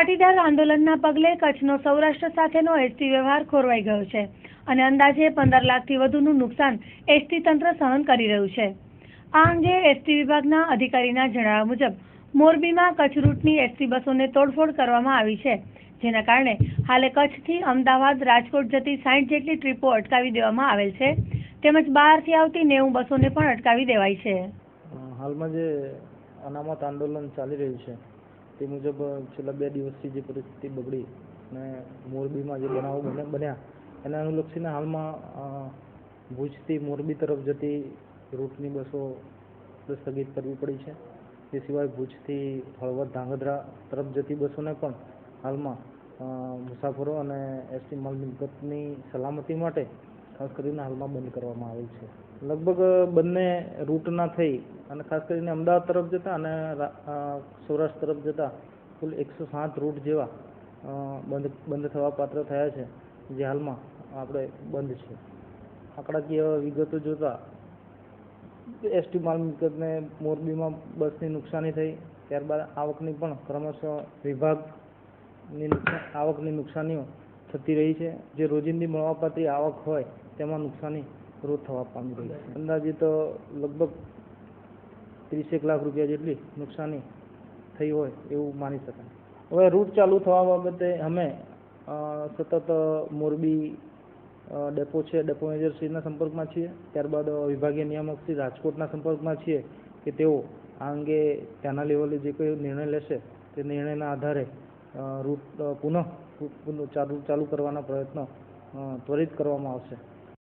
પાટીદાર આંદોલનના પગલે કચ્છનો સૌરાષ્ટ્ર સાથેનો એસટી વ્યવહાર ખોરવાઈ ગયો છે અને અંદાજે 15 લાખથી વધુનું નુકસાન એસટી તંત્ર સહન કરી રહ્યું છે। આ અંગે એસટી વિભાગના અધિકારીના જણાવ્યા મુજબ મોરબીમાં કચ્છ રૂટની એસટી બસોને તોડફોડ કરવામાં આવી છે, જેના કારણે હાલે કચ્છથી અમદાવાદ રાજકોટ જતી 60 જેટલી ટ્રીપો અટકાવી દેવામાં આવેલ છે, તેમજ બહારથી આવતી 90 બસોને પણ અટકાવી દેવાઈ છે। હાલમાં જે અનામત આંદોલન ચાલી રહ્યું છે તે મુજબ છેલ્લા 2 દિવસથી જે પરિસ્થિતિ બગડી અને મોરબીમાં જે બનાવો બન્યા એને અનુલક્ષીને હાલમાં ભુજથી મોરબી તરફ જતી રૂટની બસો સ્થગિત કરવી પડી છે। તે સિવાય ભુજથી હળવદ ધાંગધ્રા તરફ જતી બસોને પણ હાલમાં મુસાફરો અને એસટી માલ મિલકતની સલામતી માટે ખાસ કરીને હાલમાં બંધ કરવામાં આવેલ છે। લગભગ બંને રૂટના થઈ અને ખાસ કરીને અમદાવાદ તરફ જતા અને સૌરાષ્ટ્ર તરફ જતા કુલ 107 રૂટ જેવા બંધ થવા પાત્ર થયા છે, જે હાલમાં આપણે બંધ છે। આંકડાકીય વિગતો જોતા એસટી માલ મિલકતને મોરબીમાં બસની નુકસાની થઈ, ત્યારબાદ આવકની પણ ક્રમશઃ વિભાગની આવકની નુકસાનીઓ થતી રહી છે। જે રોજિંદી મળવાપાત્રી આવક હોય તેમાં નુકસાની રોજ થવા પામી રહી છે। અંદાજિત લગભગ 30 લાખ રૂપિયા જેટલી નુકસાની થઈ હોય એવું માની શકાય। હવે રૂટ ચાલુ થવા બાબતે અમે સતત મોરબી ડેપો છે, ડેપો મેનેજરશ્રીના સંપર્કમાં છીએ, ત્યારબાદ વિભાગીય નિયામક શ્રી રાજકોટના સંપર્કમાં છીએ કે તેઓ આ અંગે ત્યાંના લેવલે જે કોઈ નિર્ણય લેશે તે નિર્ણયના આધારે રૂટ પુનઃ ચાલુ કરવાના પ્રયત્નો ત્વરિત કરવામાં આવશે।